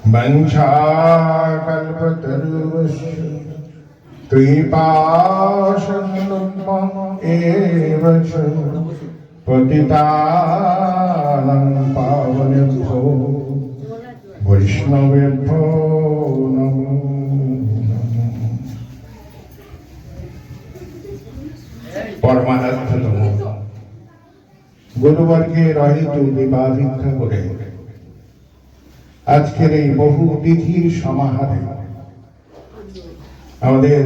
वंशाकल्पतरुश्च कृपासंलुप्म च पतितानां पावनेभ्यो वैष्णवेभ्यो नमो नमः। परमानंदतम गुरुवर्गे रहित विवाह भिक्षा करे আজকের এই বহু তিথির সমাহারে আমাদের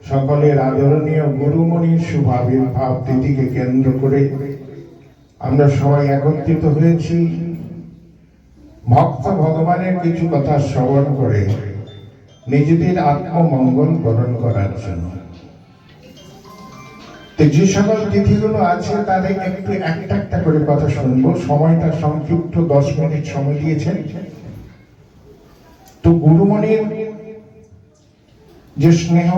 সকলের আদরণীয় গুরুমণির শুভ আবির্ভাব তিথিকে কেন্দ্র করে আমরা সবাই একত্রিত হয়েছি ভক্ত ভগবানের কিছু কথা শ্রবণ করে নিজেদের আত্মমঙ্গল করণ করার জন্য। যে সকল তিথিগুলো আছে তাদের একটু একটা একটা করে কথা শুনবো। সময়টা সংক্ষিপ্ত, 10 মিনিট সময় দিয়েছেন। তো গুরুমণির যে স্নেহ,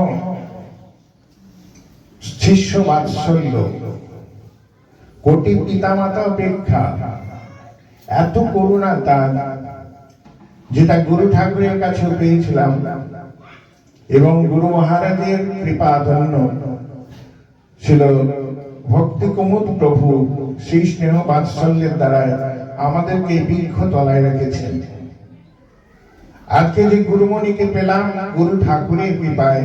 শিষ্য বাৎসল্য, কোটি পিতামাতা অপেক্ষা এত করুণা তার, যেটা গুরু ঠাকুরের কাছে পেয়েছিলাম এবং গুরু মহারাজের কৃপাধন্য ছিল ভক্তি কুমুদ প্রভু সেই স্নেহ বাৎসল্যের দ্বারা আমাদেরকে বৃক্ষ তলায় রেখেছেন। আজকে যে গুরুমণিকে পেলাম গুরু ঠাকুরের কৃপায়,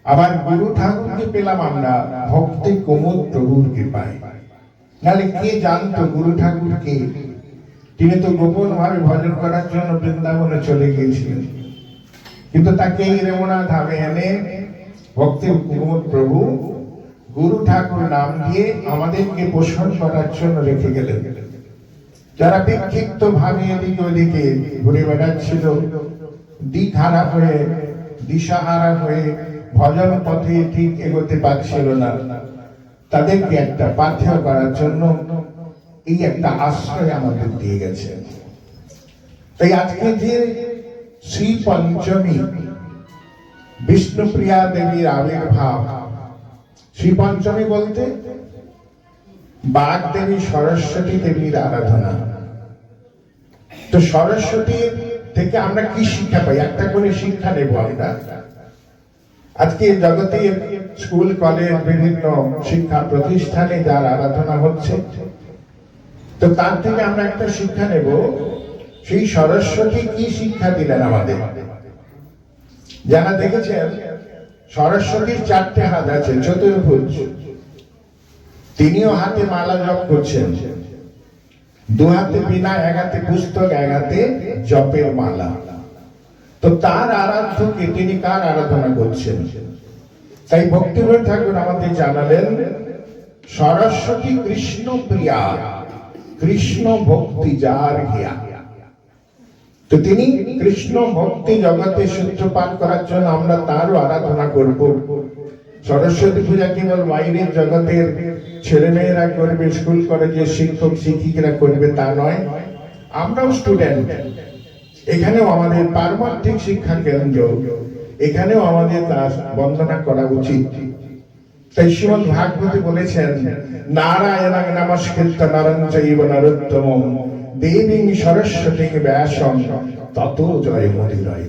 আবার গুরু ঠাকুরকে পেলাম আমরা ভক্তি কুমুদ প্রভুর কৃপায়। নাহলে কে জানতো গুরু ঠাকুরকে? তিনি তো গোপন ভাবে ভজন করার জন্য বৃন্দাবনে চলে গিয়েছিলেন, কিন্তু তাকে এই রেমুনা ধামে এনে ভক্তি কুমুদ প্রভু গুরু ঠাকুর নাম দিয়ে আমাদেরকে পোষণ করার জন্য রেখে গেলেন। যারা বিক্ষিপ্ত ভাবে এদিকে ওদিকে ঘুরে বেড়াচ্ছিল, দিকহারা হয়ে, দিশাহারা হয়ে, ভজন পথে ঠিক এগোতে পারছিল না, তাদেরকে একটা পাথেয় করার জন্য এই একটা আশ্রয় আমাদের দিয়ে গেছে। তাই আজকে যে শ্রী পঞ্চমী বিষ্ণুপ্রিয়া দেবীর আবির্ভাব, শ্রী পঞ্চমী বলতে বাগ দেবী সরস্বতী দেবীর আরাধনা। তো সরস্বতী থেকে আমরা কি শিক্ষা পাই? একটা করে শিক্ষা নেব আমরা। আজকে জগতের স্কুল কলেজ বিভিন্ন শিক্ষা প্রতিষ্ঠানে যার আরাধনা হচ্ছে, তো তার থেকে আমরা একটা শিক্ষা নেব, সেই সরস্বতী কি শিক্ষা দিলেন আমাদের। যারা দেখেছেন সরস্বতীর 4টে হাত আছে, চতুর্ভুজ। তিনিও হাতে মালা জপ করছেন, 2 হাতে বীণা, 1 হাতে পুস্তক, 1 হাতে জপের মালা। তো তার আরাধ্যকে তিনি কার আরাধনা করছেন? তাই ভক্তিবিনোদ ঠাকুর আমাদের জানালেন সরস্বতী কৃষ্ণ প্রিয়া, কৃষ্ণ ভক্তি যার হিয়া। তো তিনি কৃষ্ণ ভক্তি জগতে সূত্রপাত করার জন্য আমরা তারও আরাধনা করব। সরস্বতী পূজা কেবল বাইরের জগতের ছেলেমেয়েরা করবে, স্কুল কলেজের শিক্ষক শিক্ষিকারা করবে তা নয়, আমরাও স্টুডেন্ট, এখানেও আমাদের পারমার্থিক শিক্ষা কেন্দ্র, এখানেও আমাদের তার বন্দনা করা উচিত। তাই শ্রীমদ্ ভাগবতে বলেছেন নারায়ণং নমস্কৃত্য নরং চৈব নরোত্তমং দেবীং সরস্বতী ব্যাসং ততো জয় মধুরয়।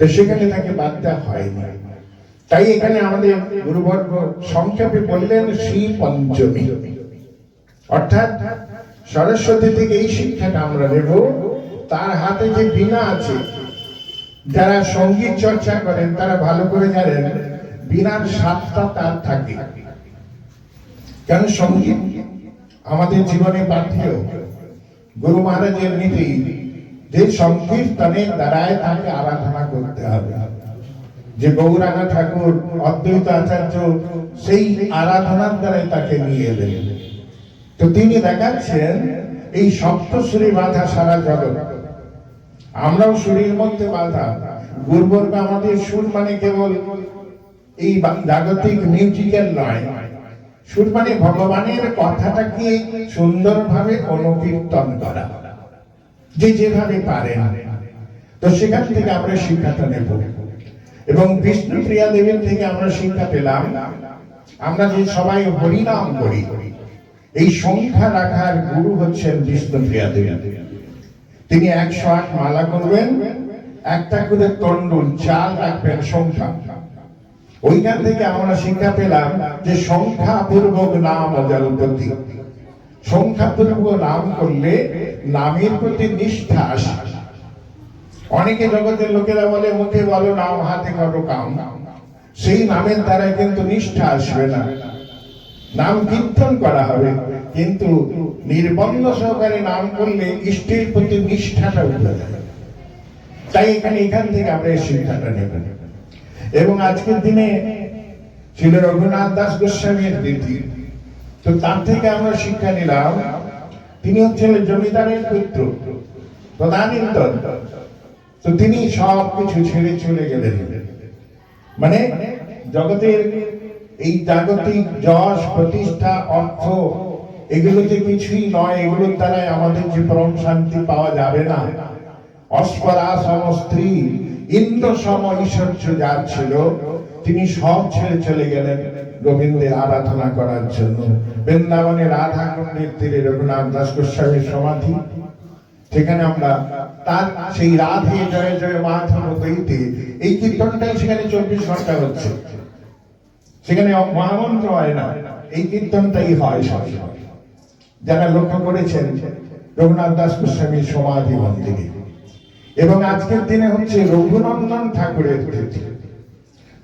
তো সেখানে তাকে বাদ দেওয়া হয়নি। তাই এখানে আমাদের গুরুবর্গ সংক্ষেপে বললেন শ্রী পঞ্চমী, অর্থাৎ সরস্বতী থেকে এই শিক্ষাটা আমরা নেব। তার হাতে যে বীণা আছে, যারা সঙ্গীত চর্চা করেন তারা ভালো করে জানেন বীণার স্বাদটা তার থাকে। কারণ সঙ্গীত আমাদের জীবনে পাঠেয়। গুরু মহারাজের নীতি যে সংকীর্তনের দ্বারায় তাকে আরাধনা করতে হবে। যে গৌরাঙ্গ ঠাকুর অদ্বৈত আচার্য সেই আরাধনার দ্বারাই তাকে নিয়ে এলেন। তো তিনি দেখাচ্ছেন এই সপ্তসুরে বাঁধা সারা জগৎ, আমরাও সুরের মধ্যে বাঁধা। গুরুবর্গ আমাদের সুর মানে কেবল এই জাগতিক মিউজিক্যাল নয়, সুর মানে ভগবানের কথাটাকে সুন্দরভাবে অনুকীর্তন করা, যে যেভাবে পারেন। তো সেখান থেকে আমরা শিক্ষাটা নেব। এবং বিষ্ণুপ্রিয়া দেবীর থেকে আমরা শিক্ষা পেলাম, আমরা যে সবাই হরিনাম করি, এই সংখ্যা রাখার গুরু হচ্ছেন বিষ্ণুপ্রিয়া দেবী। তিনি 108 মালা করবেন, একটা করে তন্ডুল চাল রাখবেন সংখ্যা। ওইখান থেকে আমরা শিক্ষা পেলাম যে সংখ্যাপূর্বক নাম জলপতি, সংখ্যাপূর্বক নাম করলে নামের প্রতি নিষ্ঠা আসে। অনেকে জগতের লোকেরা বলে মুখে বলো নাম, হাতে করো কাম, সেই নামের দ্বারা কিন্তু নিষ্ঠা আসবে না। নাম কীর্তন করা হবে, কিন্তু নির্বন্ধ সহকারে নাম করলে ইষ্টের প্রতি নিষ্ঠাটা উঠে যায়। তাই এখান থেকে আমরা এই শিক্ষাটা নেব। এবং আজকের দিনে ছিল রঘুনাথ দাস গোস্বামীর তিথি, তো তার থেকে আমরা শিক্ষা নিলাম। তিনি হচ্ছেন জমিদারের পুত্র, তদানীন্তন। তো তিনি সব কিছু ছেড়ে চলে গেলেন, মানে জগতের এই জাগতিক যশ প্রতিষ্ঠা অর্থ এগুলোতে কিছুই নয়, এগুলোর দ্বারাই আমাদের যে পরম শান্তি পাওয়া যাবে না। অস্পরা সম স্ত্রী, ইন্দ্র সম ঐশ্বর্য যার ছিল, তিনি সব ছেড়ে চলে গেলেন গোবিন্দের আরাধনা করার জন্য। বৃন্দাবনের রাধা কুণ্ডের তীরে রঘুনাথ দাস গোস্বামীর সমাধি, সেখানে আমরা তার সেই রাধে জয় জয় মাধব দইতে এই কীর্তনটাই সেখানে 24 ঘন্টা হচ্ছে। সেখানে মহামন্ত্র হয় না, এই কীর্তনটাই হয় সবসময়। যারা লক্ষ্য করেছেন রঘুনাথ দাস গোস্বামীর সমাধি মন্দিরে। এবং আজকের দিনে হচ্ছে রঘুনন্দন ঠাকুরের তিথি।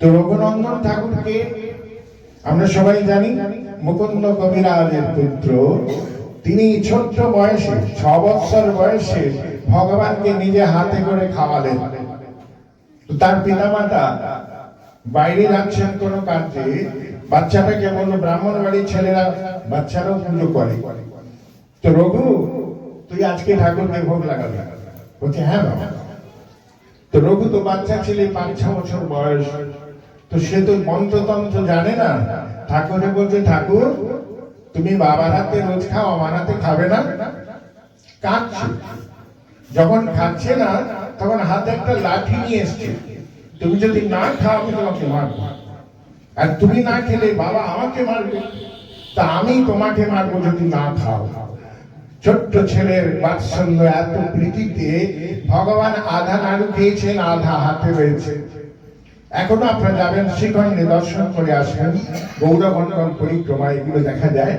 তো রঘুনন্দন ঠাকুরকে আমরা সবাই জানি মুকুন্দ কবিরাজের পুত্র। তিনি ছোট্ট বয়সে 6 বছর বয়সে ভগবানকে নিজে হাতে করে খাওয়ালেন। তার পিতামাতা বাইরে যাচ্ছেন কোনো কাজে, বাচ্চাটাকে বলল, ব্রাহ্মণ বাড়ির ছেলেরা বাচ্চারাও পুজো করে, তো রঘু তুই আজকে ঠাকুরকে ভোগ লাগাবি। বলছে হ্যাঁ বাবা। তো রঘু তো বাচ্চা ছেলে, 5-6 বছর বয়স, তো সে তো মন্ত্রতন্ত্র জানে না। ঠাকুরে বলছে, ঠাকুর তুমি বাবার হাতে রোজ খাও, আমার হাতে খাবে না? কাঁদছে। যখন খাচ্ছে না তখন হাতে একটা লাঠি নিয়ে এসছে, তুমি যদি না খাও আমি তোমাকে মারবো, আর তুমি না খেলে বাবা আমাকে মারবে, তা আমি তোমাকে মারবো যদি না খাও। ছোট্ট ছেলের বাৎসল্য এত প্রীতিতে ভগবান আধা নাড়ু খেয়েছেন, আধা হাতে রয়েছে। এখনো আপনারা যাবেন শ্রীখণ্ডে, দর্শন করে আসবেন, গৌরমণ্ডল পরিক্রমা এগুলো দেখা যায়।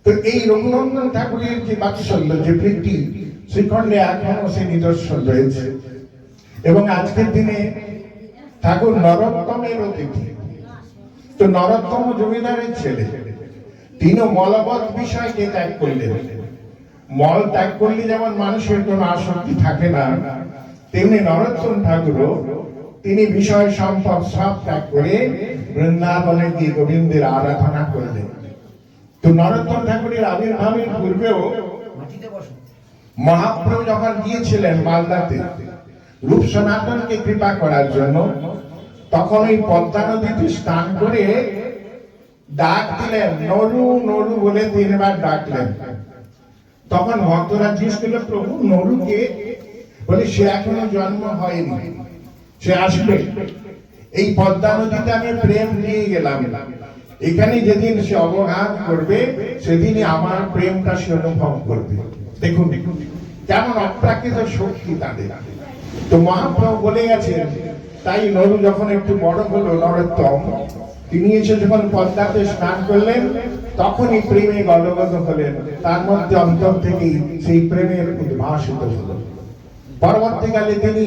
তো এই রঘুনন্দন ঠাকুরের যে বাৎসল্য, যে প্রীতি, শ্রীখণ্ডে এখনো সে নিদর্শন রয়েছে। এবং আজকের দিনে ঠাকুর নরোত্তমের অতিথি। তো নরোত্তম জমিদারের ছেলে, তিনিও মলবৎ বিষয়কে ত্যাগ করলেন। মল ত্যাগ করলে যেমন মানুষের কোনো আসক্তি থাকে না, তেমনি নরোত্তম ঠাকুরও তিনি বিষয় সম্পদ সব ত্যাগ করে বৃন্দাবনে গিয়ে গোবিন্দের আরাধনা করলেন। তো নরোত্তম ঠাকুরের আবির্ভাবের পূর্বেও মহাপ্রভু যখন গিয়েছিলেন মালদাতে রূপ সনাতনকে কৃপা করার জন্য, তখন ওই পদ্মা নদীতে স্নান করে ডাক দিলেন, নরু নরু বলে 3 বার ডাকলেন। তখন ভক্তরা জিজ্ঞেস করল, প্রভু নরু কে? বলে সে এখনো জন্ম হয়নি, সে আসবে। এই পদ্মা নদীতে আমি প্রেম দিয়ে গেলাম, এখানে যেদিন সে অবগাহন করবে সেদিনই আমার প্রেমটা সে অনুভব করবে। দেখুন কেমন অপ্রাকৃত শক্তি তাদের। তো মহাপ্রভু বলে গেছেন। তাই নরু যখন একটু বড় হলো, নরোত্তম, তিনি এসে যখন পদ্মাতে স্নান করলেন, তখনই প্রেমে গদগদ হলেন। তার মধ্যে অন্তর থেকেই সেই প্রেমের উদ্ভাসিত হলো। পরবর্তীকালে তিনি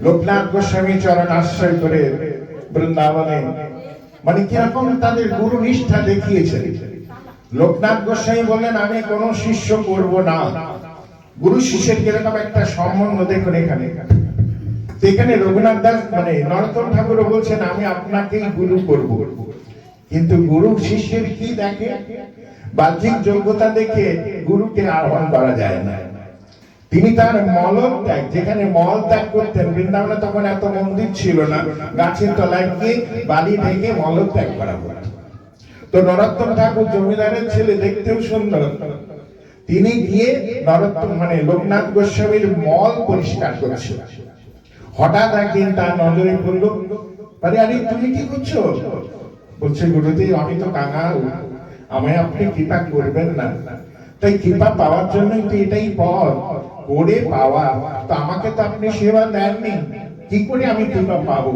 লোকনাথ গোস্বামী চরণ আশ্রয় করে বৃন্দাবনে, মানে কিরকম তাদের গুরু নিষ্ঠা দেখিয়েছেন। লোকনাথ গোস্বামী বললেন, আমি কোনো শিষ্য করব না। গুরু শিষ্যের কিরকম একটা সম্বন্ধ দেখুন এখানে। এখানে রঘুনাথ দাস মানে নরোত্তম ঠাকুরও বলছেন, আমি আপনাকেই গুরু করব। কিন্তু গুরু শিষ্যের কি দেখে? বাহ্যিক যোগ্যতা দেখে গুরুকে আহ্বান করা যায় না। তিনি তার মলত্যাগ, যেখানে মল ত্যাগ করতেন, বৃন্দাবনে তখন এত মন্দির ছিল না, গাছের তলায় গিয়ে বালি ঢেকে মলত্যাগ করা হতো। তো নরোত্তম ঠাকুর জমিদারের ছেলে, দেখতেও সুন্দর, তিনি গিয়ে নরোত্তম মানে লোকনাথ গোস্বামীর মল পরিষ্কার করছে। হঠাৎ একদিন তার নজরে পড়ল, আরে আরে তুমি কি করছো? বলছে, গুরুদেব আমি তো কাঙাল, আমায় আপনি কৃপা করবেন না। তাই কৃপা পাওয়ার জন্যই তো এটাই পথ, করে পাওয়া। তো আমাকে তো আপনি সেবা দেননি, কি করে আমি কৃপা পাবো?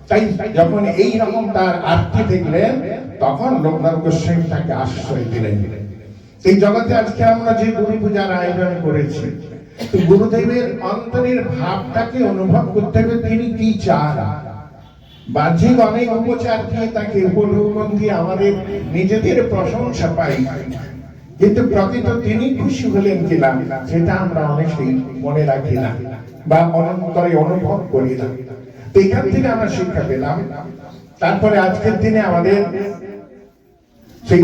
তাই যখন এই রকম তার আরতি দেখলেন, তখন লোকনাথ গোস্বামী তাকে আশ্রয় দিলেন। এই জগতে আজকে আমরা যে গুরু পূজার আয়োজন করেছি, তো গুরুদেবের অন্তরের ভাবটাকে অনুভব করতে হবে, তিনি কি চান। বাহ্যিক অনেক উপচার দিয়ে তাকে উপঢৌকন দিয়ে আমাদের নিজেদের প্রশংসা পাই, কিন্তু প্রকৃত তিনি খুশি হলেন কিনা সেটা আমরা অনেকেই মনে রাখি না বা অনন্তরে অনুভব করি না। তো এখান থেকে আমরা শিক্ষা পেলাম। তারপরে আজকের দিনে আমাদের সেই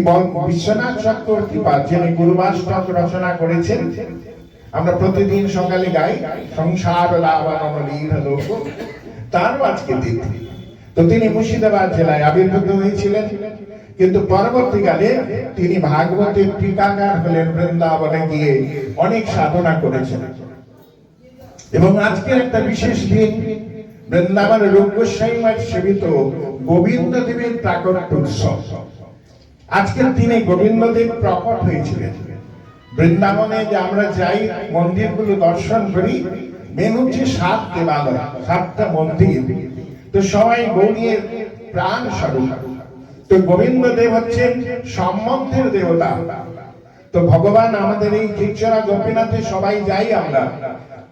বিশ্বনাথ চক্রবর্তী যিনি গুরুবাষ্টক রচনা করেছেন, আমরা প্রতিদিন সকালে গাই সংসার লাভন লীন লোক, তারও আজকে দিন। তো তিনি মুর্শিদাবাদ জেলায় আবির্ভূত হয়েছিলেন, কিন্তু পরবর্তীকালে তিনি ভাগবতের টিকাকার হলেন, বৃন্দাবনে গিয়ে অনেক সাধনা করেছেন। এবং আজকের একটা বিশেষ দিন, বৃন্দাবন রূপ গোস্বামীর সেবিত গোবিন্দ দেবের প্রাকট্য উৎসব। আজকের দিনে গোবিন্দদেব প্রকট হয়েছিলেন। বৃন্দাবনে যে আমরা যাই, মন্দিরগুলো দর্শন করি, মেন হচ্ছে 7 দেবালয়, 7টা মন্দির। তো সবাই গৌরীর প্রাণ স্বরূপ। তো গোবিন্দ দেব হচ্ছেন সম্বন্ধের দেবতা। তো ভগবান আমাদের এই খিচড়া গোপীনাথে সবাই যাই, আমরা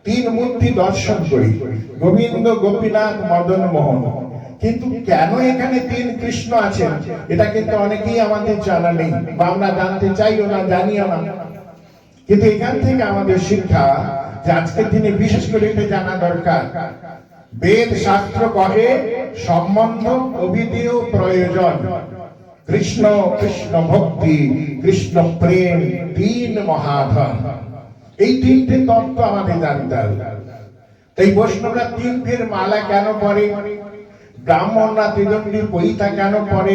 3 মূর্তি দর্শন করি, গোবিন্দ, গোপীনাথ, মদন মোহন। কিন্তু কেন এখানে 3 কৃষ্ণ আছেন, এটা কিন্তু অনেকেই আমাদের জানা নেই, বা আমরা জানতে চাইও না, জানিও না। কিন্তু এখান থেকে আমাদের শিক্ষা যে আজকের দিনে বিশেষ করে এটা জানা দরকার। বেদ শাস্ত্র কহে সম্বন্ধ অভিধেয় প্রয়োজন, কৃষ্ণ কৃষ্ণ ভক্তি কৃষ্ণ প্রেম 3 মহাধন। এই 3টে তত্ত্ব আমাদের জানতে হবে। তাই বৈষ্ণবরা 3 ফের মালা কেন পরে, ব্রাহ্মণরা ত্রিদণ্ডী পৈতা কেন পরে,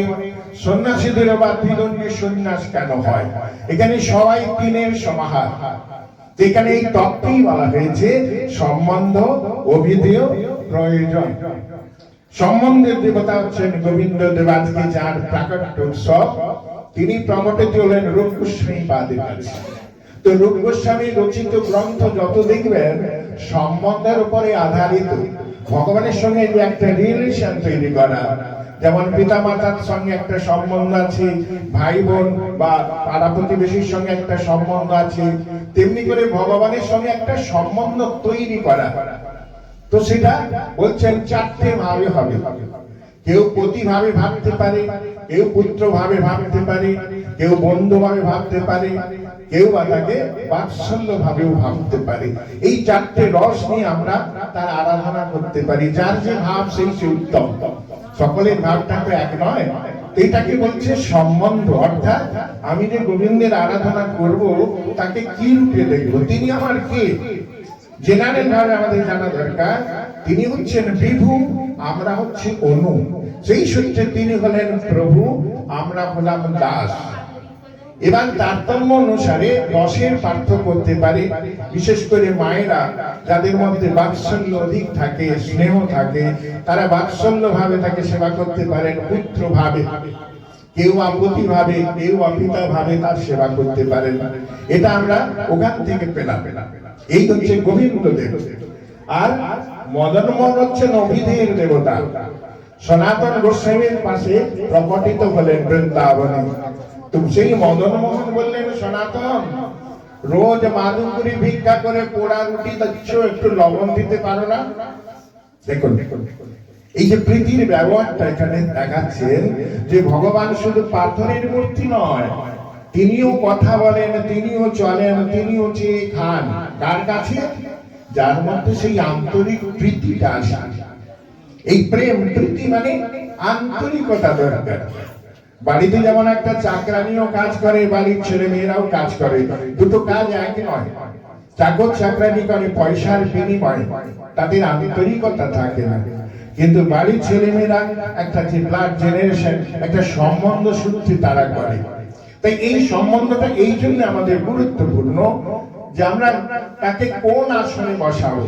সন্ন্যাসীদের বা ত্রিদণ্ডী সন্ন্যাস কেন হয়, এখানে সবাই 3-এর সমাহার। এখানে এই তত্ত্বই বলা হয়েছে সম্বন্ধ অভিধেয় প্রয়োজন। সম্বন্ধের দেবতা হচ্ছেন গোবিন্দ দেব। আজকে যার প্রাকট্য উৎসব, তিনি প্রকটিত হলেন রূপ গোস্বামী পাদের কাছে। তো রূপ গোস্বামী রচিত গ্রন্থ যত দেখবেন সম্বন্ধের উপরে আধারিত। ভগবানের সঙ্গে যে একটা রিলেশন তৈরি করা, যেমন পিতা মাতার সঙ্গে একটা সম্বন্ধ আছে, ভাই বোন বা পাড়া প্রতিবেশীর সঙ্গে একটা সম্বন্ধ আছে, তেমনি করে ভগবানের সঙ্গে একটা সম্বন্ধ তৈরি করা। তো সেটা বলছেন 4টে ভাবে হবে। কেউ পতি ভাবে ভাবতে পারে, কেউ পুত্র ভাবে ভাবতে পারে, কেউ বন্ধু ভাবে ভাবতে পারে, কেউ বা তাকে বাৎসল্য ভাবেও ভাবতে পারে। এই 4টে রস নিয়ে আমরা তার আরাধনা করতে পারি। যার যে ভাব সেই উত্তম, সকলের ভাবটা তো এক নয়। এটাকে বলছে সম্বন্ধ। অর্থাৎ আমি যে গোবিন্দের আরাধনা করব, তাকে কি রূপে দেখবো, তিনি আমার কে, জেনারেল ভাবে আমাদের জানা দরকার। তিনি হচ্ছেন বিভু, আমরা হচ্ছি অনু। সেই সূত্রে তিনি হলেন প্রভু, আমরা হলাম দাস। এবার তারতম্য অনুসারে রসের পার্থক্য করতে পারে। বিশেষ করে মায়েরা, যাদের মধ্যে বাৎসল্য অধিক থাকে, স্নেহ থাকে, তারা বাৎসল্য ভাবে তাকে সেবা করতে পারেন, পুত্র ভাবে। কেউ আপত্তি ভাবে, কেউ অপিতা ভাবে তার সেবা করতে পারেন। এটা আমরা ওখান থেকে পেলাম। এই হচ্ছে গোবিন্দ দেব। আর মদন মোহন হচ্ছেন অভিধেয়ের দেবতা। সনাতন গোস্বামীর পাশে প্রকটিত হলেন বৃন্দাবনে। তো সেই মদন মোহন বললেন, সনাতন রোজ মাদুকুরি ভিক্ষা করে পোড়া রুটি দিচ্ছ, একটু লবণ দিতে পারো না? দেখুন এই যে প্রীতির ব্যবহারটা এখানে দেখাচ্ছেন, যে ভগবান শুধু পাথরের মূর্তি নয়, তিনিও কথা বলেন, তিনিও চলেন, তিনিও চেয়ে খান। কার কাছে? যার মধ্যে সেই আন্তরিক প্রীতিটা আসে। এই প্রেম প্রীতি মানে আন্তরিকতা দরকার। বাড়িতে যেমন একটা চাকরানিও কাজ করে, বাড়ির ছেলে মেয়েরাও কাজ করে, দুটো কাজ এক নয়। চাকর চাকরানি করে পয়সার বিনিময়ে, তাদের আন্তরিকতা থাকে না। কিন্তু বাড়ির ছেলে মেয়েরা একটা যে ব্লাড জেনারেশন, একটা সম্বন্ধ সূত্রে তারা করে। তাই এই সম্বন্ধটা এই জন্য আমাদের গুরুত্বপূর্ণ, যে আমরা তাকে কোন আসনে বসাবো,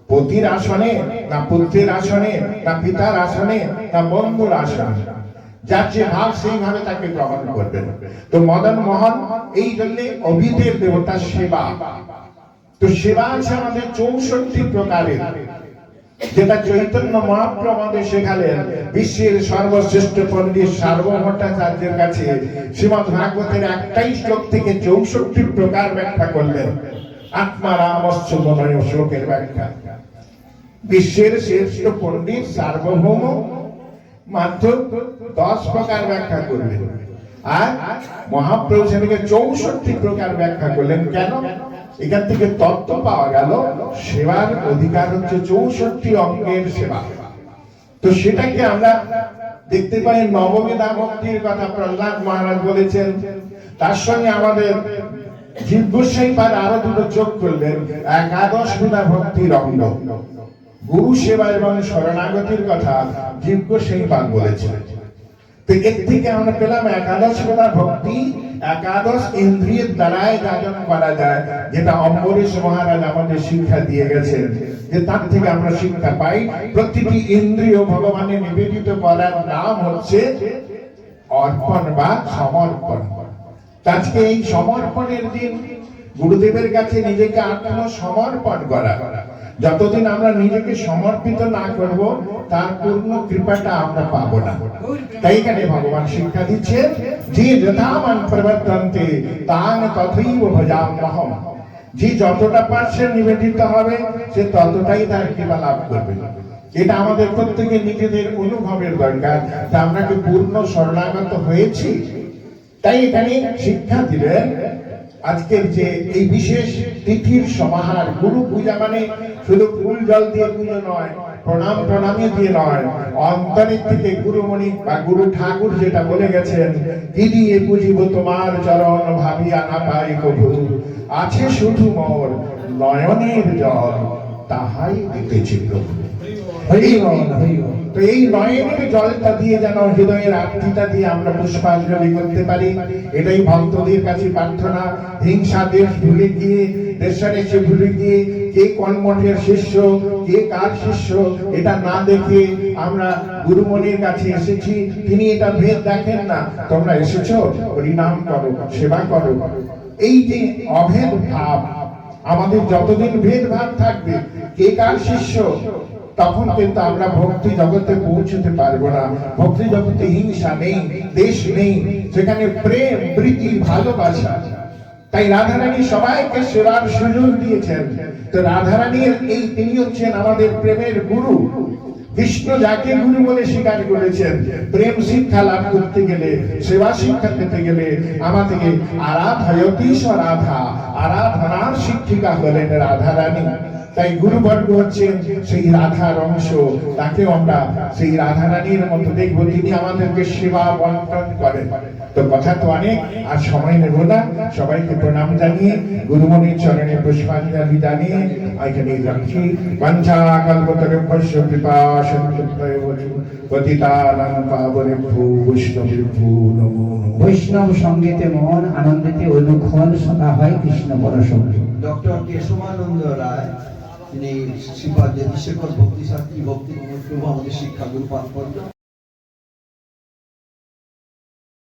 পতির আসনে না পুত্রের আসনে, না পিতার আসনে, না বন্ধুর আসনে। যার যে ভাব সেইভাবে তাকে গ্রহণ করবেন। তো মদন মোহন এই জন্য অভিদের দেবতা সেবা। তো সেবা আছে আমাদের 64 প্রকারের, যেটা চৈতন্য মহাপ্রভু আমাদের শেখালেন। বিশ্বের সর্বশ্রেষ্ঠ পণ্ডিত সার্বভৌমাচার্যের কাছে শ্রীমদ্ ভাগবতের একটাই শ্লোক থেকে 64 প্রকার ব্যাখ্যা করলেন। আত্মারামশ্চ মনয় শ্লোকের ব্যাখ্যা বিশ্বের শ্রেষ্ঠ পণ্ডিত সার্বভৌম মাত্র 10 প্রকার ব্যাখ্যা করলেন, আর মহাপ্রভু সেটাকে 64 প্রকার ব্যাখ্যা করলেন। কেন? এখান থেকে তত্ত্ব পাওয়া গেল সেবার অধিকার হচ্ছে 64 অঙ্গের সেবা। তো সেটাকে আমরা দেখতে পাই নবমেধা ভক্তির কথা প্রহ্লাদ মহারাজ বলেছেন। তার সঙ্গে আমাদের জীব গোস্বামী পাদ আরো দুটো যোগ করলেন, একাদশ মেধা ভক্তির অঙ্গ। গুরু সেবা এবং শরণাগতির কথা জীব গোস্বামী পাদ বলেছেন। তো এর থেকে আমরা পেলাম একাদশ মেধা ভক্তি, একাদশ ইন্দ্রিয়ের দ্বারাই যাজন করা যায়, যেটা অম্বরীশ মহারাজ আমাদের শিক্ষা দিয়ে গেছেন। যে তার থেকে আমরা শিক্ষা পাই প্রতিটি ইন্দ্রিয় ভগবানের নিবেদিত করার নাম হচ্ছে অর্পণ বা সমর্পণ। আজকে এই সমর্পণের দিন, গুরুদেবের কাছে নিজেকে আত্মসমর্পণ করা। যতদিন আমরা নিজেকে সমর্পিত না করব, তার পূর্ণ কৃপাটা আমরা পাবো না। তাই এখানে ভগবান শিক্ষা দিচ্ছে যে যথামান প্রবর্তন্তে তাং তথৈব ভজাম্যহম। যে যতটা পারছে নিবেদিত হবে, সে ততটাই তার কৃপা লাভ করবে। এটা আমাদের প্রত্যেকের নিজেদের অনুভবের দরকার। তা আমরা কি পূর্ণ শরণাগত হয়েছি? তাই এখানে শিক্ষা দিলেন আজকের যে এই বিশেষ তিথির সমাহার। গুরু পূজা মানে শুধু ফুল জল দিয়ে পুজো নয়, প্রণাম প্রণামী দিয়ে নয়, অন্তরের থেকে গুরুমণি বা গুরু ঠাকুর যেটা বলে গেছেন, কি দিয়ে পুজিব তোমার চরণ ভাবিয়া না পাই কভু, আছে শুধু মোর নয়নের জল তাহাই দিতেছি প্রভু। তো এই নয়নের জলটা দিয়ে যেন হৃদয়ের আরতিটা দিয়ে আমরা পুষ্পাঞ্জলি করতে পারি, এটাই ভক্তদের কাছে প্রার্থনা। হিংসা দেশ ভুলে গিয়ে, দেশে ভুলে গিয়ে কে কোন মঠের শিষ্য, কে কার শিষ্য, এটা না দেখে আমরা গুরুমণির কাছে এসেছি। তিনি এটা ভেদ দেখেন না। তোমরা এসেছো, হরিনাম করো, সেবা করো। এই যে অভেদ ভাব, আমাদের যতদিন ভেদ ভাব থাকবে, কে কার শিষ্য, তখন কিন্তু আমরা ভক্তি জগতে পৌঁছতে পারবো না। ভক্তি জগতে হিংসা নেই, দেশ নেই, সেখানে প্রেম, প্রীতি, ভালোবাসা। তাই রাধারানী সবাইকে সেবার সুযোগ দিয়েছেন। তো রাধারানীর এই তিনি হচ্ছেন আমাদের প্রেমের গুরু। কৃষ্ণ যাকে গুরু বলে স্বীকার করেছেন, প্রেম শিক্ষা লাভ করতে গেলে, সেবা শিক্ষা পেতে গেলে আমাদেরকে আরাধয়তীশ রাধা, আরাধনার শিক্ষিকা হলেন রাধারানী। তাই গুরুবর্গ হচ্ছেন সেই রাধার অংশ। তাকে আমরা সেই রাধারানীর মতো দেখবো, তিনি আমাদেরকে সেবা বন্টন করেন। তো কথা তো অনেক, আর সময় নেব না। সবাইকে প্রণাম জানিয়ে, গুরুমণির চরণে পুষ্পাঞ্জলি জানিয়ে এখানে রাখছি। বাঞ্ছা কল্পতরুভ্যশ্চ কৃপা সিন্ধুভ্যৈব পতিতানাং পাবনেভ্যো বৈষ্ণবেভ্যো নমো নমঃ। বৈষ্ণব সঙ্গীতে মন, আনন্দিতে অনুক্ষণ সদা হয় কৃষ্ণ পরশঙ্কী। ডক্টর কেশবানন্দ রায়, তিনি শ্রীপাদ জ্যোতিষেখর ভক্তি শাস্ত্রী ভক্তি প্রভু আমাদের শিক্ষাগুরু পাঠ